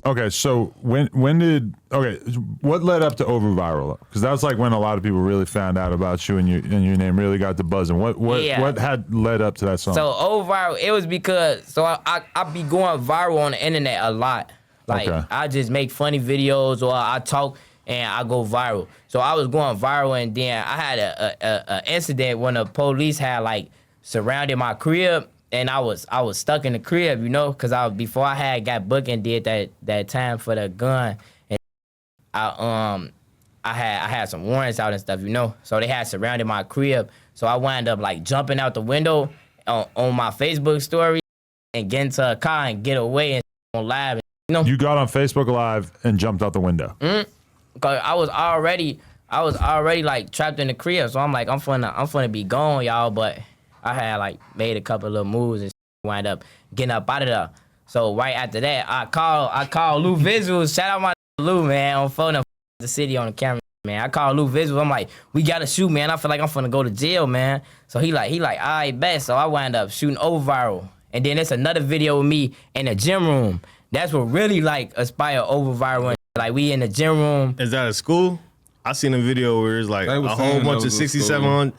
Okay, so what led up to over viral? Because that was like when a lot of people really found out about you and your name really got to buzzing. What had led up to that song? So over viral, it was because I be going viral on the internet a lot. Like I just make funny videos or I talk and I go viral. So I was going viral and then I had a incident when the police had like surrounded my crib. And I was stuck in the crib, you know, cause before I had got booked and did that time for the gun, and I had some warrants out and stuff, you know. So they had surrounded my crib, so I wound up like jumping out the window on my Facebook story and get into a car and get away and on live, you know. You got on Facebook Live and jumped out the window. Cause I was already like trapped in the crib, so I'm like I'm finna be gone, y'all, but. I had like made a couple of little moves and wind up getting up out of there. So right after that, I called Lou Visuals. Shout out my Lou, man, on phone up the city on the camera, man. I called Lou Visuals. I'm like, we gotta shoot, man. I feel like I'm finna go to jail, man. So he like, all right, bet. So I wind up shooting over viral. And then there's another video with me in the gym room. That's what really like aspire over viral. Like we in the gym room. Is that a school? I seen a video where it's like a whole bunch of 6,700.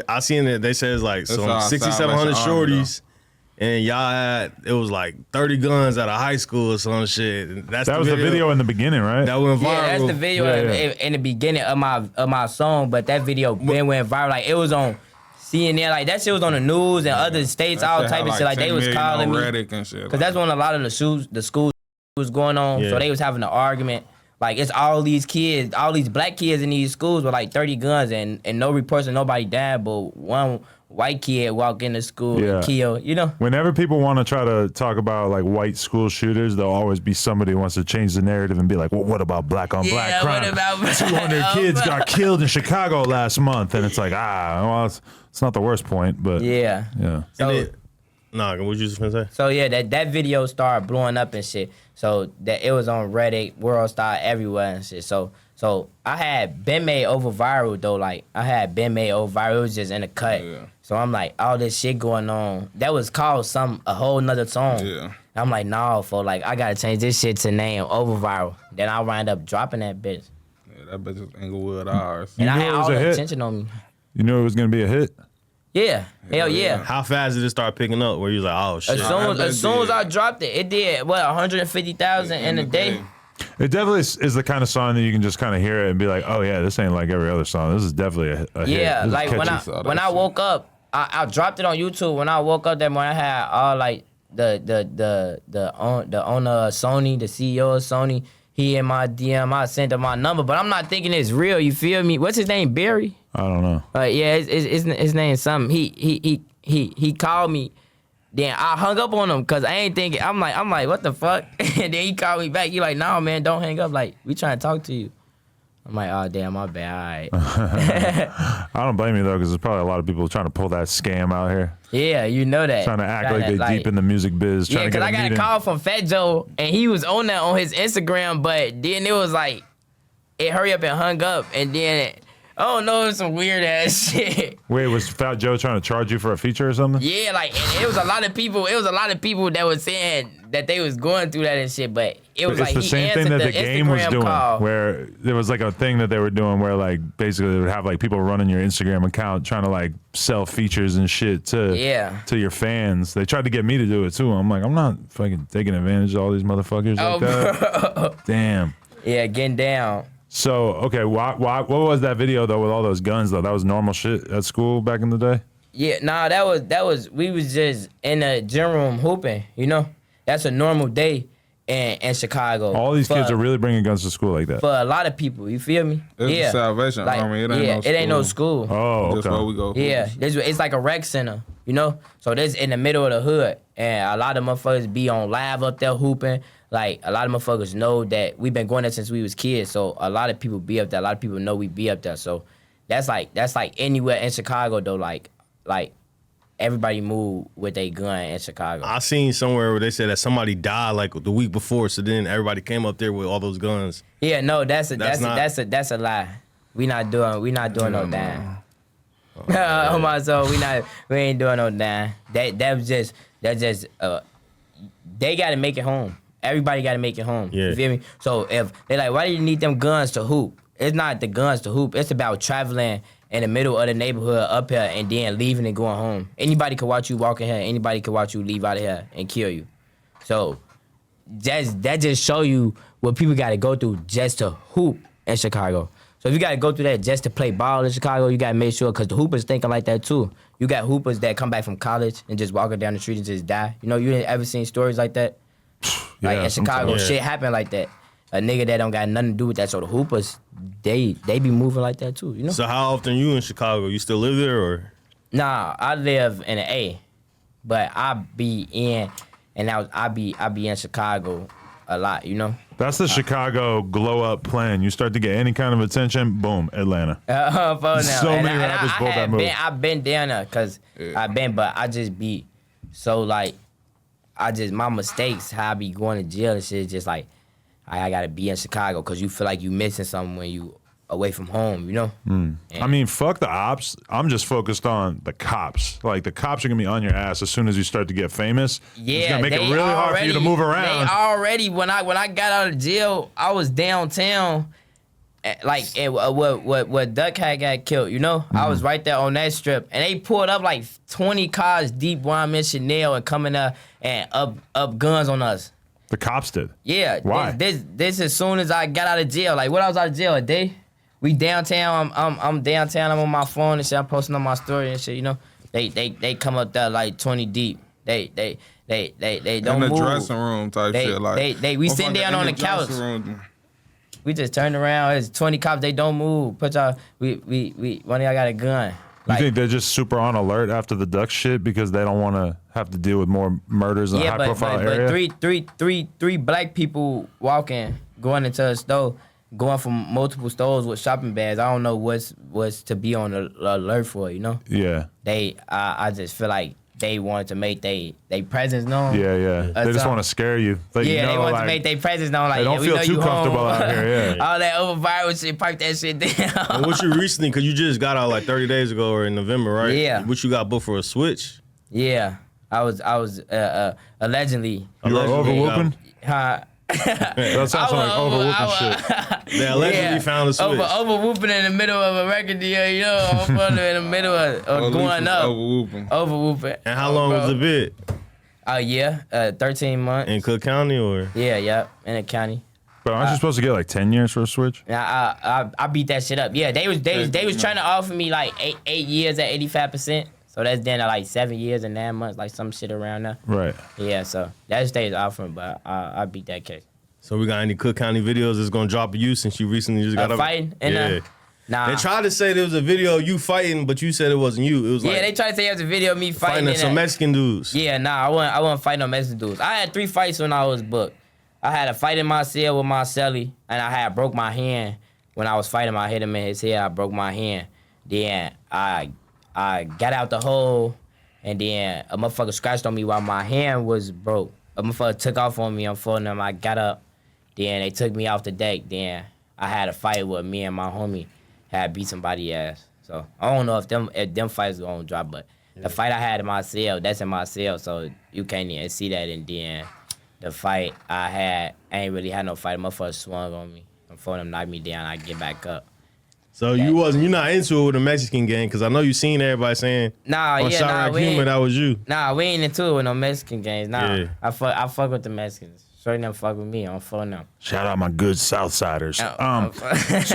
I seen it. They said it's like some 6,700 shorties, and y'all had it was like 30 guns out of high school or some shit. That was the video in the beginning, right? That went viral. Yeah, that's the video in the beginning of my song. But that video then went viral. Like it was on CNN. Like that shit was on the news and other states, all type of shit. Like they was calling me because that's when a lot of the schools was going on. Yeah. So they was having an argument. Like, it's all these kids, all these black kids in these schools with, like, 30 guns and no reports of nobody died, but one white kid walk into school and kill, you know? Whenever people want to try to talk about, like, white school shooters, there'll always be somebody who wants to change the narrative and be like, well, what about black on black crime? What about 200 kids got killed in Chicago last month. And it's like, well, it's not the worst point, but. Yeah. So, what you just gonna say? So, yeah, that video started blowing up and shit. So that it was on Reddit, World Star, everywhere and shit. So I had been made over viral though. Like I had been made over viral. It was just in the cut. Yeah. So I'm like, all this shit going on. That was called a whole nother song. Yeah. I'm like, nah, like I gotta change this shit to name over viral. Then I wind up dropping that bitch. Yeah, that bitch was Inglewood ours. And I had all the attention on me. You knew it was gonna be a hit? Yeah, hell yeah. How fast did it start picking up? Where you was like, oh shit. As soon as I dropped it did 150,000 in a day. It definitely is the kind of song that you can just kind of hear it and be like, oh yeah, this ain't like every other song. This is definitely a hit. Yeah, like when I woke up, I dropped it on YouTube. When I woke up that morning, I had all like the owner of Sony, the CEO of Sony. He in my DM. I sent him my number, but I'm not thinking it's real. You feel me? What's his name? Barry? I don't know. Yeah, his name is something. He called me. Then I hung up on him because I ain't thinking. I'm like, what the fuck? And then he called me back. He like, nah, man, don't hang up. Like, we trying to talk to you. I'm like, oh damn, my bad. All right. I don't blame you though, because there's probably a lot of people trying to pull that scam out here. Yeah, you know that. Trying to act like they deep in the music biz. Yeah, because I got a call from Fat Joe and he was on that on his Instagram, but then it was like, it hurry up and hung up, and then. Oh no, it's some weird ass shit. Wait, was Fat Joe trying to charge you for a feature or something? Yeah, like, and it was a lot of people. It was a lot of people that was saying that they was going through that and shit. But it was like the same thing that the game was doing, call. where there was like a thing that they were doing where like basically they would have like people running your Instagram account trying to like sell features and shit to your fans. They tried to get me to do it too. I'm like, I'm not fucking taking advantage of all these motherfuckers like that. Bro. Damn. Yeah, getting down. So, okay, what was that video, though, with all those guns, though? That was normal shit at school back in the day? Yeah, nah, that was we was just in the gym room hooping, you know? That's a normal day in Chicago. All these kids are really bringing guns to school like that? For a lot of people, you feel me? It's a Salvation Army, it ain't no school. Oh, okay. That's where we go. Yeah, it's like a rec center, you know? So this in the middle of the hood, and a lot of motherfuckers be on live up there hooping. Like, a lot of motherfuckers know that we've been going there since we was kids, so a lot of people be up there. A lot of people know we be up there. So that's like anywhere in Chicago, though, like everybody move with a gun in Chicago. I seen somewhere where they said that somebody died like the week before, so then everybody came up there with all those guns. Yeah, no, that's a lie. We not doing no damn. Oh my soul, we ain't doing no damn. That's just they gotta make it home. everybody got to make it home. Yeah. You feel me? So if they're like, why do you need them guns to hoop? It's not the guns to hoop. It's about traveling in the middle of the neighborhood up here and then leaving and going home. Anybody could watch you walk in here. Anybody could watch you leave out of here and kill you. So that just show you what people got to go through just to hoop in Chicago. So if you got to go through that just to play ball in Chicago, you got to make sure, because the hoopers thinking like that too. You got hoopers that come back from college and just walking down the street and just die. You know, you ain't ever seen stories like that? Like in Chicago, shit happen like that. A nigga that don't got nothing to do with that. So the hoopers, they be moving like that too, you know? So how often you in Chicago? You still live there or? Nah, I live in the A, but I be in and I be in Chicago a lot, you know? That's the Chicago glow up plan. You start to get any kind of attention, boom, Atlanta. So many rappers pull that move. I've been down there because but I just be so like, my mistakes, how I be going to jail and shit, just like, I gotta be in Chicago because you feel like you missing something when you away from home, you know? I mean, fuck the ops. I'm just focused on the cops. Like, the cops are gonna be on your ass as soon as you start to get famous. Yeah, it's gonna make it really hard for you to move around. They already, when I got out of jail, I was downtown, like what Duck had got killed, you know? I was right there on that strip, and they pulled up like 20 cars deep while I'm in Chanel and coming up and up guns on us. The cops did. Yeah. Why? This as soon as I got out of jail. Like, when I was out of jail, a day. We downtown. I'm downtown. I'm on my phone and shit. I'm posting on my story and shit. You know, they come up there like 20 deep. They don't move. In the dressing room type shit. Like we sitting down on the couch. We just turned around. It's 20 cops. They don't move. Put y'all. We one of y'all got a gun. You think they're just super on alert after the Duck shit because they don't want to have to deal with more murders in a high-profile area? But three black people walking, going into a store, going from multiple stores with shopping bags. I don't know what's to be on the alert for, you know? Yeah. I just feel like they wanted to make they presence known. Yeah. They just want to scare you. Like, yeah, they want to make their presence known. Like, they don't feel too comfortable out here. Yeah. All that over viral shit, pipe that shit down. And what you recently, because you just got out like 30 days ago or in November, right? Yeah. What you got booked for a switch? Yeah, I was allegedly. You were over-whooping? That sounds like over-whooping shit. They allegedly found a switch. Over-whooping in the middle of a record deal, you know, in the middle of going up. Over-whooping. And how long was the bid? A year, 13 months. In Cook County or? Yeah, in the county. But aren't you supposed to get like 10 years for a switch? I beat that shit up. Yeah, they was trying to offer me like 8 years at 85%. So that's then like 7 years and 9 months, like some shit around there. Right. Yeah, so that stays offering, but I beat that case. So we got any Cook County videos that's gonna drop of you since you recently just got up? Fighting? Yeah. Nah. They tried to say there was a video of you fighting, but you said it wasn't you. It was like they tried to say it was a video of me fighting some Mexican dudes. Yeah, nah, I wasn't fighting no Mexican dudes. I had 3 fights when I was booked. I had a fight in my cell with my cellie, and I had broke my hand when I was fighting him. I hit him in his head. I broke my hand. Then I got out the hole, and then a motherfucker scratched on me while my hand was broke. A motherfucker took off on me. I'm following them. I got up. Then they took me off the deck. Then I had a fight with me and my homie. Had beat somebody's ass. So I don't know if them fights gonna drop, but the fight I had in my cell, that's in my cell, so you can't even see that. And then the fight I had, I ain't really had no fight. A motherfucker swung on me. I'm following them, knocked me down. I get back up. So you're not into it with the Mexican gang, because I know you seen everybody saying Humor, that was you. Nah, we ain't into it with no Mexican gangs. Nah, yeah. I fuck with the Mexicans. Straight them fuck with me. I'm fucking them. Shout out my good Southsiders.